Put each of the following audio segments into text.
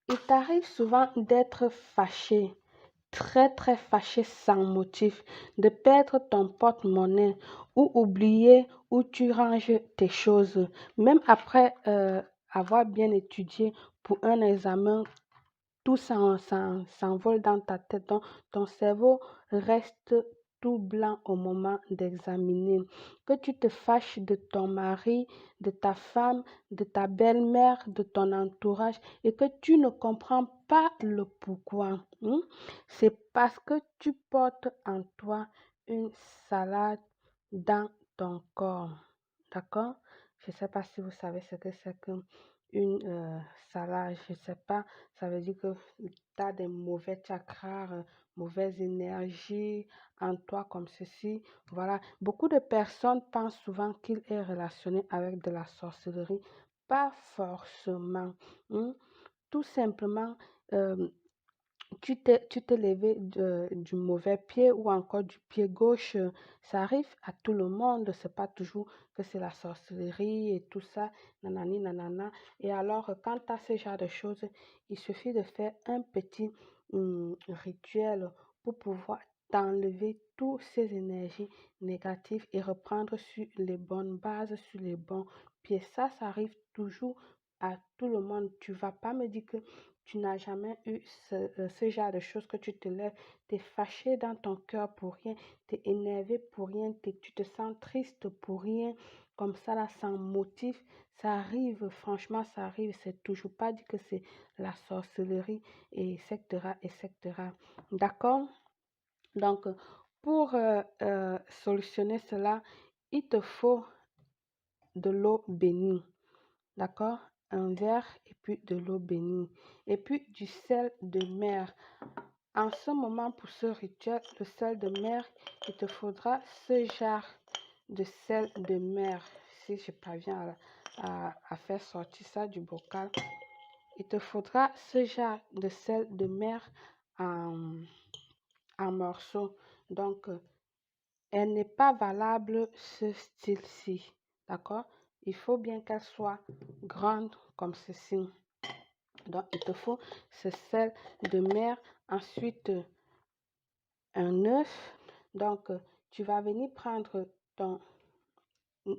Il t'arrive souvent d'être fâché, très très fâché sans motif, de perdre ton porte-monnaie ou oublier où tu ranges tes choses. Même après avoir bien étudié pour un examen, tout s'envole dans ta tête. Donc, ton cerveau reste tout blanc au moment d'examiner. Que tu te fâches de ton mari, de ta femme, de ta belle-mère, de ton entourage et que tu ne comprends pas le pourquoi. C'est parce que tu portes en toi une salade dans ton corps. D'accord? Je ne sais pas si vous savez ce que c'est qu'une salade. Je ne sais pas. Ça veut dire que tu as des mauvais chakras, mauvaise énergie en toi comme ceci. Voilà. Beaucoup de personnes pensent souvent qu'il est relationné avec de la sorcellerie. Pas forcément. hein. Tout simplement, euh, tu t'es levé du mauvais pied ou encore du pied gauche. Ça arrive à tout le monde. C'est pas toujours que c'est la sorcellerie et tout ça, nanani, nanana. Et alors, quand tu as ce genre de choses, il suffit de faire un petit rituel pour pouvoir t'enlever toutes ces énergies négatives et reprendre sur les bonnes bases, sur les bons pieds. Ça arrive toujours à tout le monde. Tu vas pas me dire que tu n'as jamais eu ce genre de choses que tu te lèves, tu es fâché dans ton cœur pour rien, tu es énervé pour rien, tu te sens triste pour rien, comme ça là, sans motif. Ça arrive, franchement, ça arrive. C'est toujours pas dit que c'est la sorcellerie, et etc., etc. D'accord? Donc, pour solutionner cela, il te faut de l'eau bénie. D'accord? Un verre et puis de l'eau bénie. Et puis du sel de mer. En ce moment, pour ce rituel, le sel de mer, il te faudra ce genre de sel de mer. Si je parviens à faire sortir ça du bocal, il te faudra ce genre de sel de mer en, en morceaux. Donc, elle n'est pas valable ce style-ci. D'accord? Il faut bien qu'elle soit grande comme ceci. Donc, il te faut ce sel de mer. Ensuite, un œuf. Donc, tu vas venir prendre ton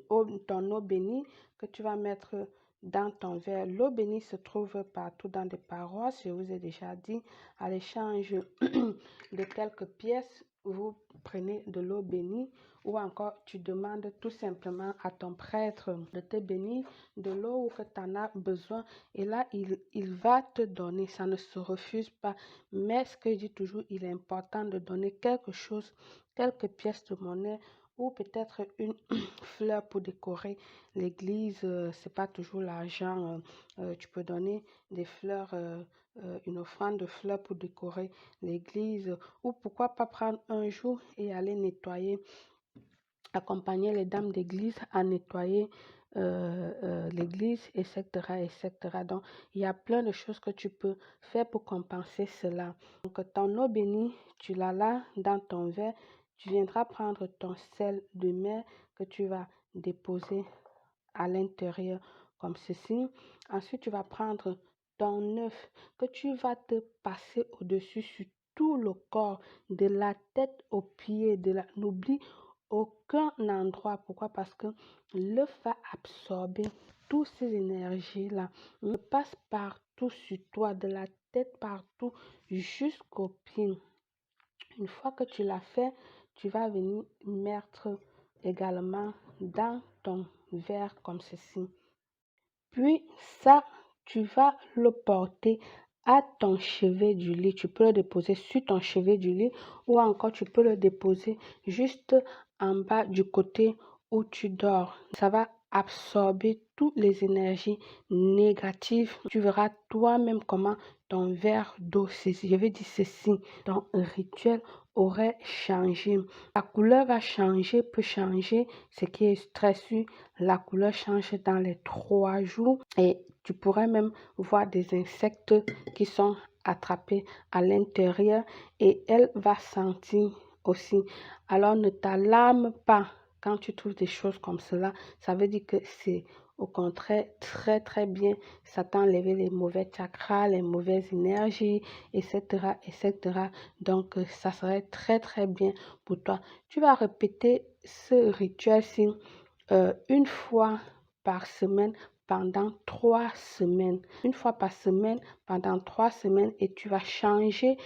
eau bénie que tu vas mettre dans ton verre. L'eau bénie se trouve partout dans des paroisses. Je vous ai déjà dit, à l'échange de quelques pièces, vous prenez de l'eau bénie ou encore tu demandes tout simplement à ton prêtre de te bénir de l'eau que tu en as besoin et là, il va te donner. Ça ne se refuse pas. Mais ce que je dis toujours, il est important de donner quelque chose, quelques pièces de monnaie ou peut-être une fleur pour décorer l'église. C'est pas toujours l'argent. Tu peux donner des fleurs, une offrande de fleurs pour décorer l'église. Ou pourquoi pas prendre un jour et aller nettoyer, accompagner les dames d'église à nettoyer l'église, etc., etc. Donc, il y a plein de choses que tu peux faire pour compenser cela. Donc, ton eau bénie, tu l'as là dans ton verre. Tu viendras prendre ton sel de mer que tu vas déposer à l'intérieur comme ceci. Ensuite, tu vas prendre ton œuf que tu vas te passer au-dessus sur tout le corps, de la tête aux pieds, n'oublie aucun endroit. Pourquoi? Parce que l'œuf va absorber toutes ces énergies-là. Il passe partout sur toi, de la tête partout jusqu'aux pieds. Une fois que tu l'as fait, tu vas venir mettre également dans ton verre comme ceci. Puis ça, tu vas le porter à ton chevet du lit. Tu peux le déposer sur ton chevet du lit ou encore tu peux le déposer juste en bas du côté où tu dors. Ça va absorber toutes les énergies négatives. Tu verras toi-même comment ton verre d'eau, je vais dire ceci, ton rituel aurait changé. La couleur va changer, peut changer, ce qui est très sûr. La couleur change dans les 3 jours et tu pourrais même voir des insectes qui sont attrapés à l'intérieur et elle va sentir aussi. Alors ne t'alarme pas quand tu trouves des choses comme cela. Ça veut dire que c'est Au contraire, très très bien. Ça t'a enlevé les mauvais chakras, les mauvaises énergies, etc., etc. Donc, ça serait très très bien pour toi. Tu vas répéter ce rituel-ci une fois par semaine pendant 3 semaines. Une fois par semaine pendant 3 semaines et tu vas changer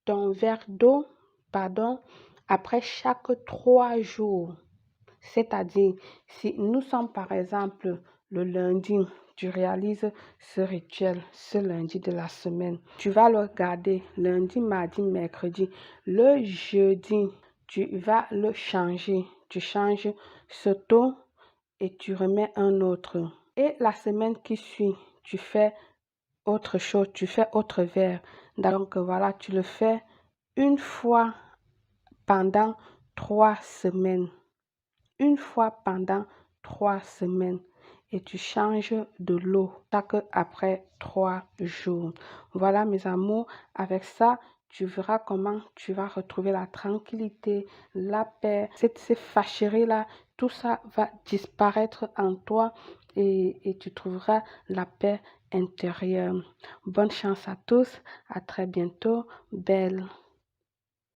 ton verre d'eau, pardon, après chaque 3 jours. C'est-à-dire, si nous sommes par exemple le lundi, tu réalises ce rituel, ce lundi de la semaine. Tu vas le garder lundi, mardi, mercredi. Le jeudi, tu vas le changer. Tu changes ce taux et tu remets un autre. Et la semaine qui suit, tu fais autre chose, tu fais autre verre. Donc voilà, tu le fais une fois pendant 3 semaines. Une fois pendant 3 semaines et tu changes de l'eau chaque après 3 jours. Voilà mes amours, avec ça, tu verras comment tu vas retrouver la tranquillité, la paix, ces fâcheries-là, tout ça va disparaître en toi et tu trouveras la paix intérieure. Bonne chance à tous, à très bientôt, belle.